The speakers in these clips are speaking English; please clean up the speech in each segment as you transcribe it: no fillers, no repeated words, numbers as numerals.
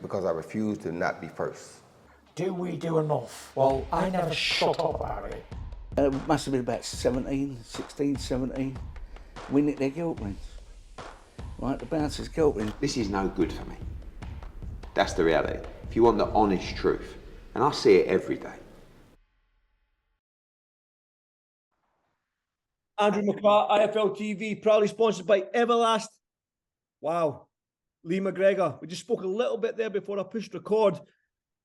because I refuse to not be first. Do we do enough? Well, I never shut up about it. It must have been about 16, 17. We nicked their guilt rings. Right, the bouncers' guilt rings. This is no good for me. That's the reality. If you want the honest truth, and I see it every day. Andrew McCART, IFL TV, proudly sponsored by Everlast. Wow, Lee McGregor. We just spoke a little bit there before I pushed record.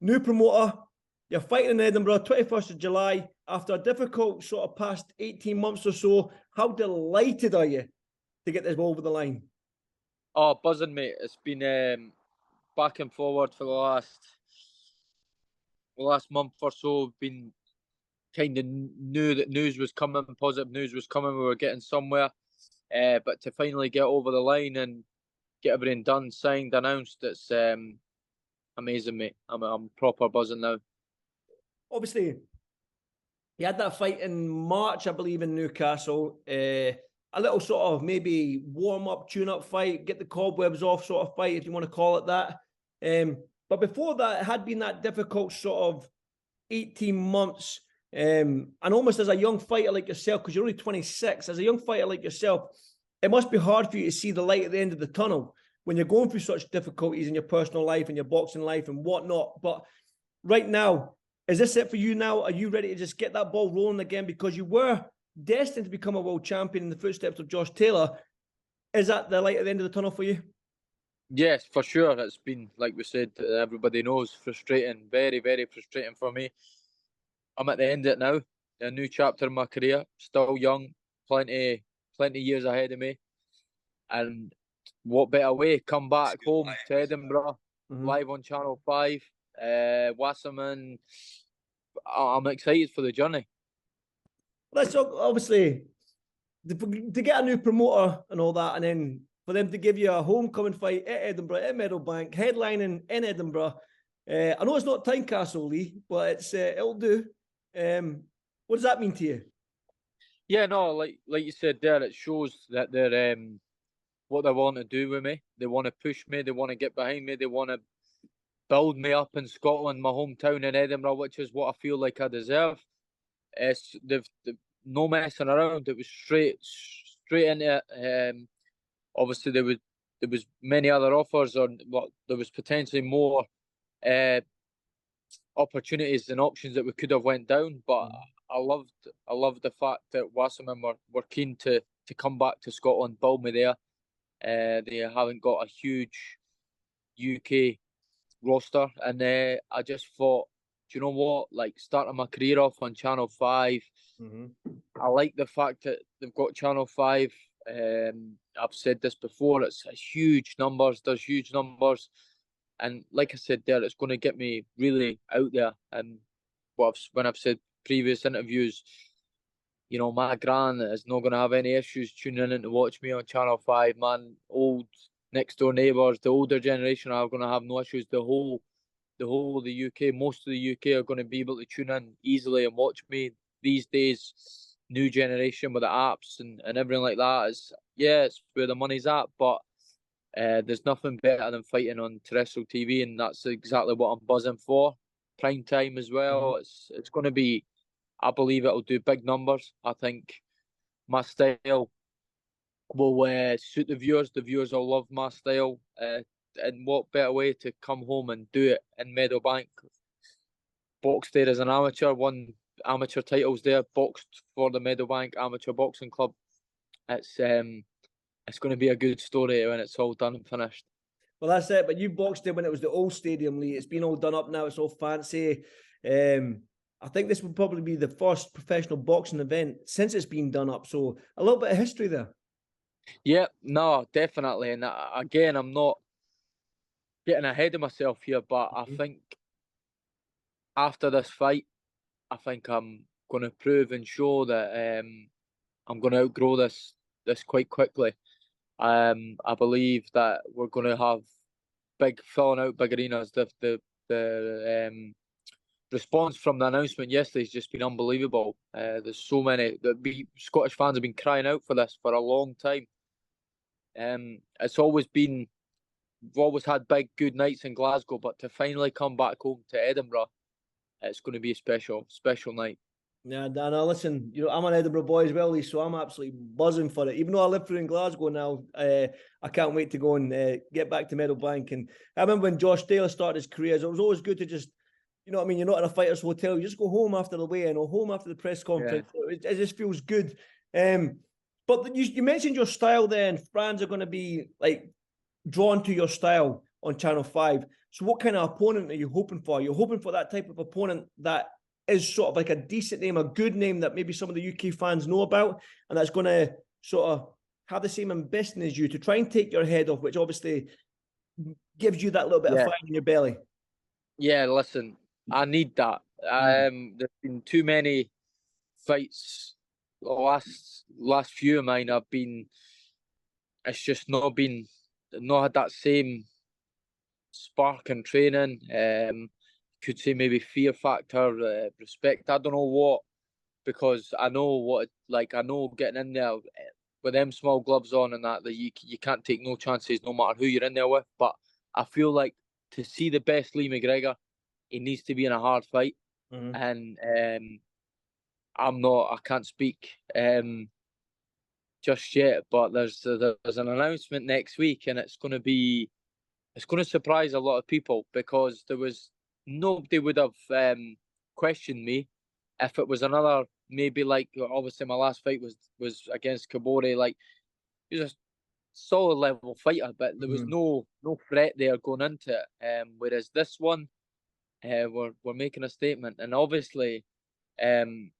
New promoter, you're fighting in Edinburgh, 21st of July, after a difficult sort of past 18 months or so. How delighted are you to get this ball over the line? Oh, buzzing, mate. It's been back and forward for the last month or so. Been kind of knew that news was coming, positive news was coming. We were getting somewhere, but to finally get over the line and get everything done, signed, announced, it's amazing, mate. I'm proper buzzing now. Obviously, you had that fight in March, I believe, in Newcastle. A little sort of maybe warm-up, tune-up fight, get the cobwebs off sort of fight, if you want to call it that. But before that, it had been that difficult sort of 18 months. And almost as a young fighter like yourself, because you're only 26, as a young fighter like yourself, it must be hard for you to see the light at the end of the tunnel when you're going through such difficulties in your personal life and your boxing life and whatnot. But right now, is this it for you now? Are you ready to just get that ball rolling again? Because you were destined to become a world champion in the footsteps of Josh Taylor. Is that the light at the end of the tunnel for you? Yes, for sure. It's been, like we said, everybody knows, frustrating, very, very frustrating for me. I'm at the end of it now, a new chapter in my career, still young, plenty years ahead of me. And what better way? Come back home to Edinburgh, live on Channel 5, Wasserman. I'm excited for the journey. Let's talk, obviously, to get a new promoter and all that, and then for them to give you a homecoming fight at Edinburgh, at Meadowbank, headlining in Edinburgh. I know it's not Tynecastle, Lee, but it'll do. What does that mean to you? Yeah, no, like you said there, it shows that they're what they want to do with me. They want to push me. They want to get behind me. They want to build me up in Scotland, my hometown in Edinburgh, which is what I feel like I deserve. They've no messing around. It was straight into it. Obviously, there was many other offers, or there was potentially more opportunities and options that we could have went down. But I loved the fact that Wasserman were keen to come back to Scotland, build me there. They haven't got a huge UK roster, and I just thought, do you know what? Like, starting my career off on Channel 5, I like the fact that they've got Channel 5. I've said this before, it's huge numbers, there's huge numbers. And like I said there, it's going to get me really out there. And when I've said previous interviews, you know, my gran is not going to have any issues tuning in to watch me on Channel 5, man. Old next door neighbours, the older generation are going to have no issues. The whole of the UK, most of the UK are going to be able to tune in easily and watch me these days. New generation with the apps and everything like that. It's where the money's at, but there's nothing better than fighting on terrestrial TV, and that's exactly what I'm buzzing for. Prime time as well. It's going to be, I believe it'll do big numbers. I think my style will suit the viewers. The viewers will love my style. And what better way to come home and do it in Meadowbank? Boxed there as an amateur, won amateur titles there, boxed for the Meadowbank Amateur Boxing Club. It's going to be a good story when it's all done and finished. Well, that's it. But you boxed it when it was the old stadium, Lee. It's been all done up now. It's all fancy. I think this will probably be the first professional boxing event since it's been done up. So a little bit of history there. Yeah, no, definitely. And again, I'm not getting ahead of myself here, but I think after this fight, I think I'm going to prove and show that I'm going to outgrow this quite quickly. I believe that we're going to have filling out big arenas. The response from the announcement yesterday has just been unbelievable. There's so many. Scottish fans have been crying out for this for a long time. It's always been we've always had big, good nights in Glasgow, but to finally come back home to Edinburgh, it's going to be a special night. Yeah, Dan, listen, I'm an Edinburgh boy as well, Lee, so I'm absolutely buzzing for it. Even though I live through in Glasgow now, I can't wait to go and get back to Meadowbank. And I remember when Josh Taylor started his career, it was always good to just, you know what I mean, you're not in a fighter's hotel, you just go home after the weigh-in or home after the press conference. Yeah. It just feels good. But you mentioned your style there, and fans are going to be like drawn to your style on Channel 5. So what kind of opponent are you hoping for? You're hoping for that type of opponent that is sort of like a decent name, a good name that maybe some of the UK fans know about, and that's going to sort of have the same ambition as you to try and take your head off, which obviously gives you that little bit of fire in your belly. Yeah, listen, I need that. There's been too many fights. The last few of mine have been. It's just not had that same spark in training. Could say maybe fear factor, respect. I don't know what, because I know what I know getting in there with them small gloves on and that you can't take no chances no matter who you're in there with. But I feel like to see the best Lee McGregor, he needs to be in a hard fight. And I can't speak just yet, but there's an announcement next week, and it's going to surprise a lot of people, because nobody would have questioned me if it was another, maybe like obviously my last fight was against Kabore. Like, he was a solid level fighter, but there was no threat there going into it. Whereas this one, we're making a statement, and obviously, it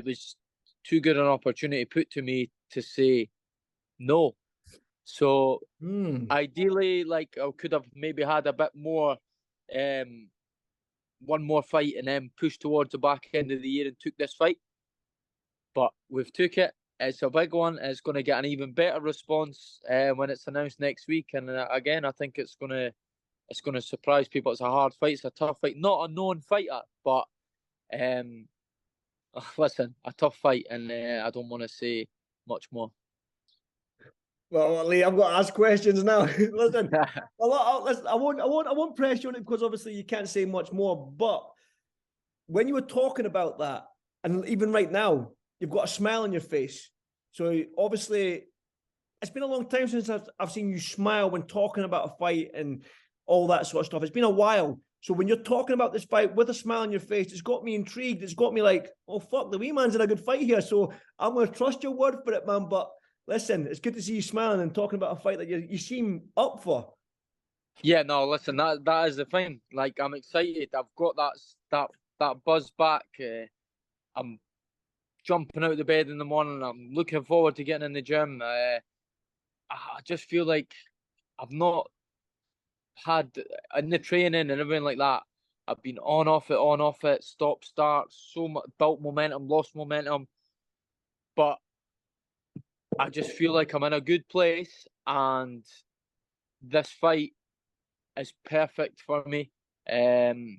was too good an opportunity put to me to say no. So ideally, like, I could have maybe had a bit more, one more fight and then pushed towards the back end of the year and took this fight. But we've took it. It's a big one. It's going to get an even better response when it's announced next week. And again, I think it's going to surprise people. It's a hard fight. It's a tough fight. Not a known fighter, but listen, a tough fight, and I don't want to say much more. Well, Lee, I've got to ask questions now. Listen, I won't press you on it, because obviously you can't say much more. But when you were talking about that, and even right now, you've got a smile on your face. So obviously, it's been a long time since I've seen you smile when talking about a fight and all that sort of stuff. It's been a while. So when you're talking about this fight with a smile on your face, it's got me intrigued. It's got me like, oh, fuck, the wee man's in a good fight here. So I'm going to trust your word for it, man. But listen, it's good to see you smiling and talking about a fight that you seem up for. Yeah, no, listen, that is the thing. Like, I'm excited. I've got that buzz back. I'm jumping out of the bed in the morning. I'm looking forward to getting in the gym. I just feel like I've not had in the training and everything like that. I've been on off it, stop, start, so much, built momentum, lost momentum. But I just feel like I'm in a good place, and this fight is perfect for me. It's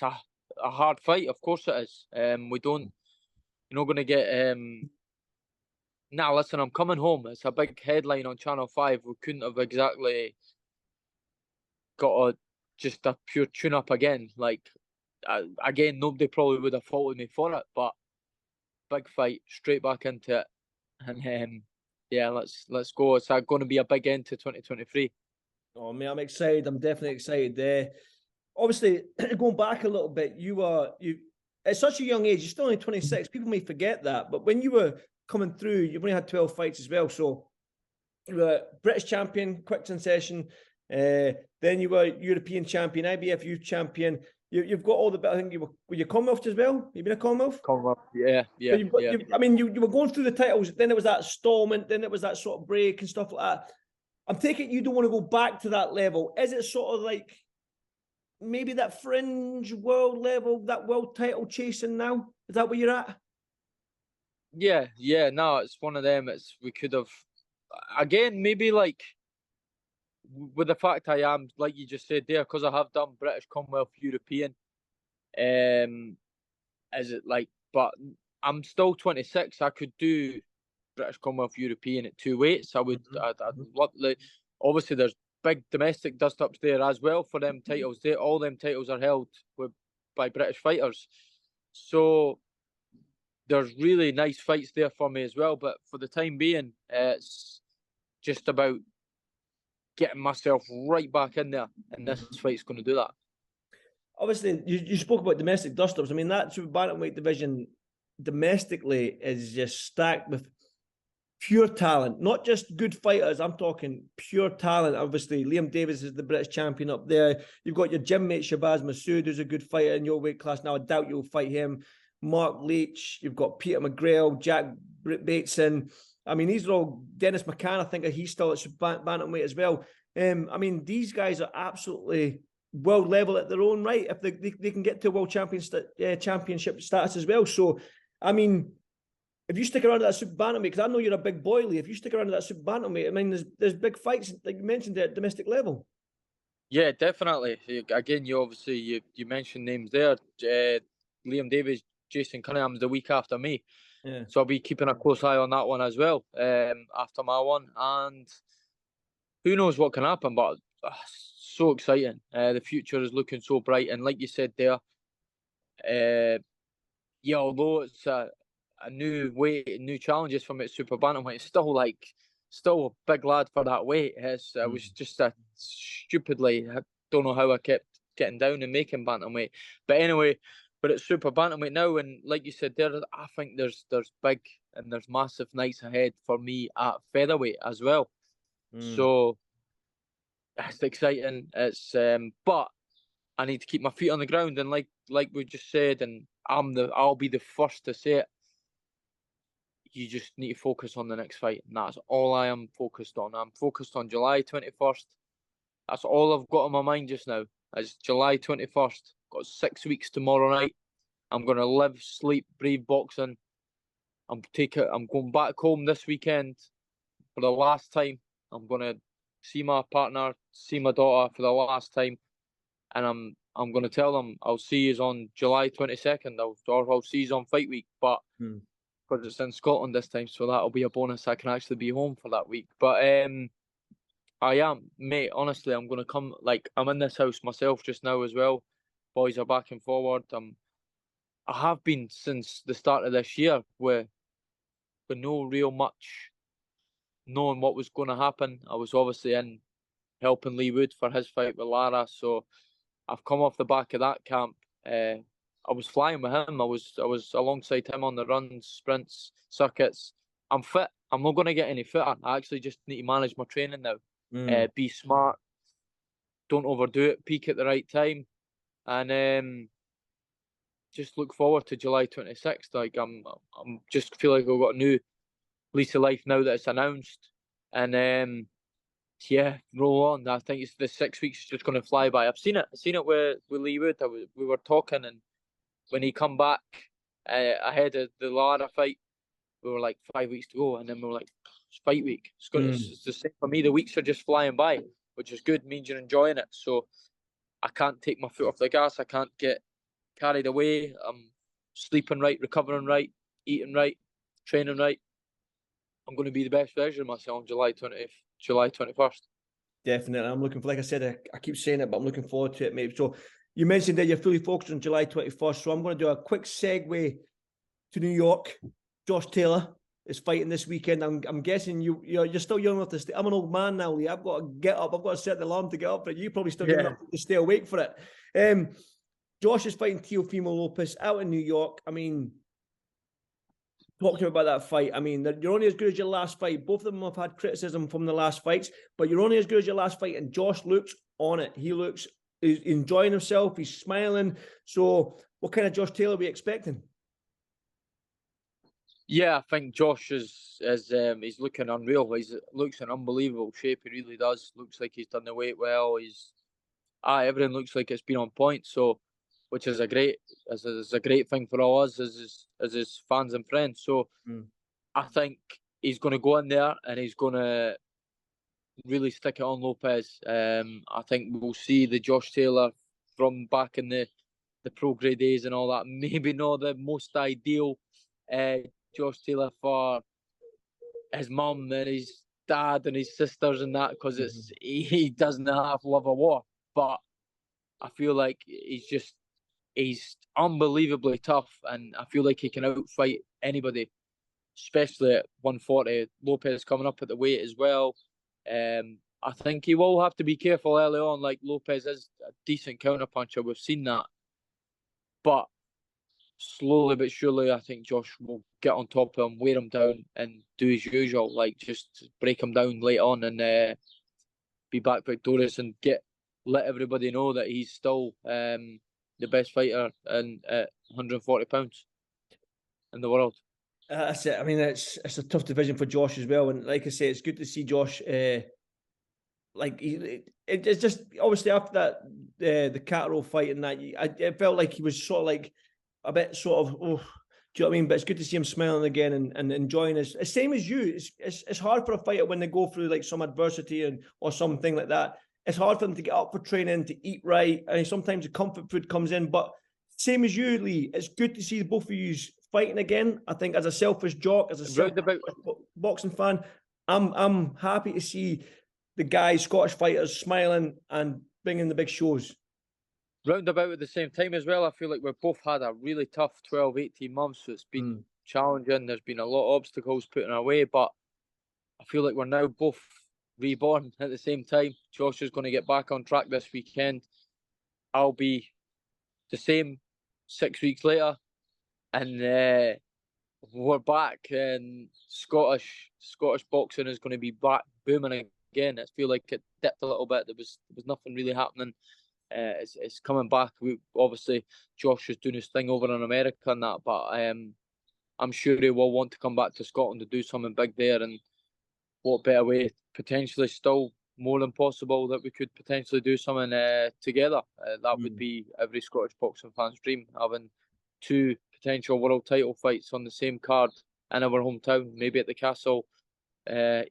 a hard fight, of course it is. You're not going to get. Now, listen, I'm coming home. It's a big headline on Channel 5. We couldn't have exactly got just a pure tune-up again. Like, again, nobody probably would have faulted me for it, but big fight, straight back into it. And yeah, let's go. It's going to be a big end to 2023. Oh, man, I'm excited. I'm definitely excited. Obviously, going back a little bit, you at such a young age, you're still only 26. People may forget that, but when you were coming through, you've only had 12 fights as well. So you were British champion, quick succession. Then you were European champion, IBF youth champion. You've got all the bit. I think were you Commonwealth as well? You've been a Commonwealth? Commonwealth, yeah. I mean, you were going through the titles. Then it was that stallment. Then it was that sort of break and stuff like that. I'm taking you don't want to go back to that level. Is it sort of like maybe that fringe world level, that world title chasing now? Is that where you're at? Yeah. No, it's one of them. We could have, again, maybe like, with the fact I am, like you just said there, because I have done British, Commonwealth, European, is it like, but I'm still 26. I could do British Commonwealth European at 2 weights. I'd love obviously there's big domestic dust-ups there as well for them titles. All them titles are held by British fighters. So there's really nice fights there for me as well. But for the time being, it's just about getting myself right back in there. And this fight's going to do that. Obviously, you spoke about domestic dust-ups. I mean, that super bantamweight division domestically is just stacked with pure talent, not just good fighters. I'm talking pure talent. Obviously, Liam Davis is the British champion up there. You've got your gym mate Shabazz Massoud, who's a good fighter in your weight class. Now, I doubt you'll fight him. Mark Leach. You've got Peter McGREGOR, Jack Bateson. I mean, these are all Dennis McCann. I think he's still at bantamweight as well. I mean, these guys are absolutely world level at their own right if they can get to world championship status as well. So, I mean, if you stick around at that super bantamweight, because I know you're a big boy, Lee, if you stick around at that super bantamweight, I mean, there's big fights, like you mentioned, at domestic level. Yeah, definitely. Again, you mentioned names there. Liam Davis, Jason Cunningham's the week after me. Yeah. So I'll be keeping a close eye on that one as well after my one. And who knows what can happen, but so exciting. The future is looking so bright. And like you said there, although it's a new weight, new challenges for me at super bantamweight, it's still a big lad for that weight. I was just stupidly, I don't know how I kept getting down and making bantamweight. But anyway, but it's super bantamweight now, and like you said there, I think there's big and there's massive nights ahead for me at featherweight as well. So it's exciting. It's but I need to keep my feet on the ground, and like we just said, and I'll be the first to say it. You just need to focus on the next fight, and that's all I am focused on. I'm focused on July 21st. That's all I've got on my mind just now. It's July 21st. Got 6 weeks tomorrow night. I'm gonna live, sleep, breathe boxing. I'm going back home this weekend for the last time. I'm gonna see my partner, see my daughter for the last time, and I'm gonna tell them I'll see you on July 22nd. I'll see you on fight week, but because it's in Scotland this time, so that'll be a bonus. I can actually be home for that week. But I am, mate. Honestly, I'm gonna come. Like, I'm in this house myself just now as well. Boys are back and forward. I have been since the start of this year, with no real much knowing what was going to happen. I was obviously in helping Lee Wood for his fight with Lara, so I've come off the back of that camp. I was flying with him. I was alongside him on the runs, sprints, circuits. I'm fit. I'm not going to get any fitter. I actually just need to manage my training now. Be smart. Don't overdo it. Peak at the right time, and just look forward to July 26th. Like I'm just feel like I've got a new lease of life now that it's announced, and roll on. I think it's the 6 weeks is just going to fly by. I've seen it with Lee Wood. We were talking, and when he come back ahead of the Lara fight, we were like 5 weeks to go, and then we were like, it's fight week. It's the same for me. The weeks are just flying by, which is good. Means you're enjoying it. So I can't take my foot off the gas. I can't get carried away. I'm sleeping right, recovering right, eating right, training right. I'm going to be the best version of myself on July 21st. Definitely. I'm looking for, like I said, I keep saying it, but I'm looking forward to it, mate. So you mentioned that you're fully focused on July 21st. So I'm going to do a quick segue to New York. Josh Taylor is fighting this weekend. I'm guessing you're still young enough to stay. I'm an old man now, Lee. I've got to get up. I've got to set the alarm to get up, but you probably still young enough to stay awake for it. Josh is fighting Teofimo Lopez out in New York. I mean, talk to me about that fight. I mean, you're only as good as your last fight. Both of them have had criticism from the last fights, but you're only as good as your last fight, and Josh looks on it. He's enjoying himself. He's smiling. So what kind of Josh Taylor are we expecting? Yeah, I think Josh is he's looking unreal. He looks in unbelievable shape. He really does. Looks like he's done the weight well. Everything looks like it's been on point. So, which is a great thing for all us as his fans and friends. So, I think he's going to go in there and he's going to really stick it on Lopez. I think we'll see the Josh Taylor from back in the pro grade days and all that. Maybe not the most ideal Josh Taylor for his mum and his dad and his sisters and that, because he doesn't have love of war. But I feel like he's unbelievably tough, and I feel like he can outfight anybody, especially at 140. Lopez coming up at the weight as well. I think he will have to be careful early on. Like, Lopez is a decent counterpuncher. We've seen that. But slowly but surely, I think Josh will get on top of him, wear him down, and do his usual, like just break him down late on and be back victorious and let everybody know that he's still the best fighter at 140 pounds in the world. That's it. I mean, it's a tough division for Josh as well, and like I say, it's good to see Josh. It's just obviously after that the Catterall fight and that, I felt like he was sort of like a bit sort of, oh, do you know what I mean? But it's good to see him smiling again and enjoying his. Same as you. It's hard for a fighter when they go through like some adversity or something like that. It's hard for them to get up for training, to eat right. I mean, sometimes the comfort food comes in, but same as you, Lee, it's good to see both of you fighting again. I think as a selfish jock, as a selfish boxing fan, I'm happy to see the guys, Scottish fighters, smiling and bringing the big shows. Roundabout at the same time as well, I feel like we've both had a really tough 12, 18 months. So it's been challenging. There's been a lot of obstacles put in our way, but I feel like we're now both reborn at the same time. Josh is going to get back on track this weekend. I'll be the same 6 weeks later, and we're back. And Scottish boxing is going to be back booming again. I feel like it dipped a little bit. There was nothing really happening. It's coming back. Obviously Josh is doing his thing over in America and that, but I'm sure he will want to come back to Scotland to do something big there. And what better way, potentially still more than possible, that we could potentially do something together. That would be every Scottish boxing fan's dream, having two potential world title fights on the same card in our hometown, maybe at the Castle,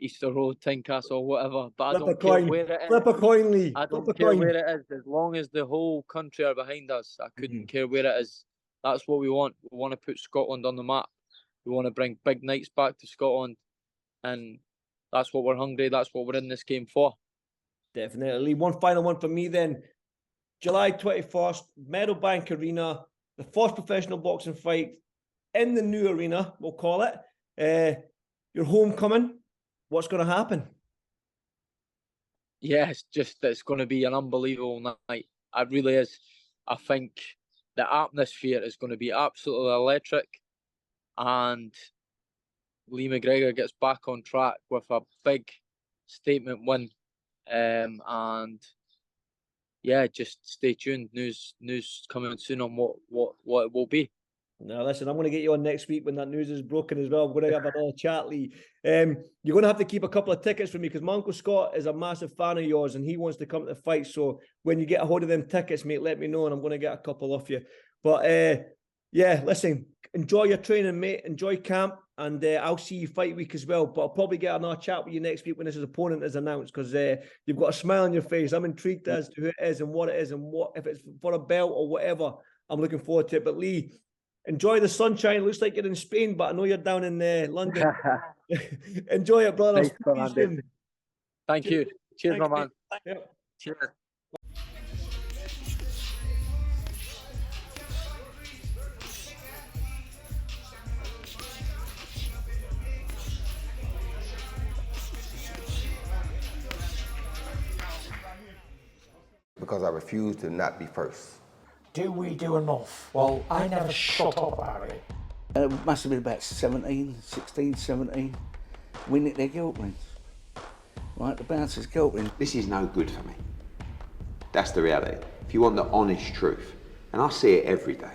Easter Road, Tynecastle, whatever. But I don't care where it is. Flip a coin, Lee. I don't care where it is, as long as the whole country are behind us. I couldn't care where it is. That's what we want. We want to put Scotland on the map. We want to bring big nights back to Scotland, and that's what we're hungry. That's what we're in this game for. Definitely. One final one for me then. July 21st, Meadowbank Arena, the first professional boxing fight in the new arena, we'll call it. Your homecoming. What's going to happen? Yeah, it's going to be an unbelievable night. It really is. I think the atmosphere is going to be absolutely electric, and Lee McGregor gets back on track with a big statement win. And yeah, just stay tuned. News coming soon on what it will be. Now, listen, I'm going to get you on next week when that news is broken as well. I'm going to have another chat, Lee. You're going to have to keep a couple of tickets for me, because my Uncle Scott is a massive fan of yours and he wants to come to the fight. So when you get a hold of them tickets, mate, let me know and I'm going to get a couple off you. But yeah, listen, enjoy your training, mate. Enjoy camp, and I'll see you fight week as well. But I'll probably get another chat with you next week when this opponent is announced, because you've got a smile on your face. I'm intrigued as to who it is and what it is and what, if it's for a belt or whatever. I'm looking forward to it. But Lee, enjoy the sunshine. It looks like you're in Spain, but I know you're down in London. Enjoy it, brother. Thanks, Thank you. Cheers, my man. Yep. Cheers. Because I refuse to not be first. Do we do enough? Well, I never shut up about it. It must have been about 16, 17. We nicked their guilt rings. Right, the bouncer's guilt ring. This is no good for me. That's the reality. If you want the honest truth, and I see it every day,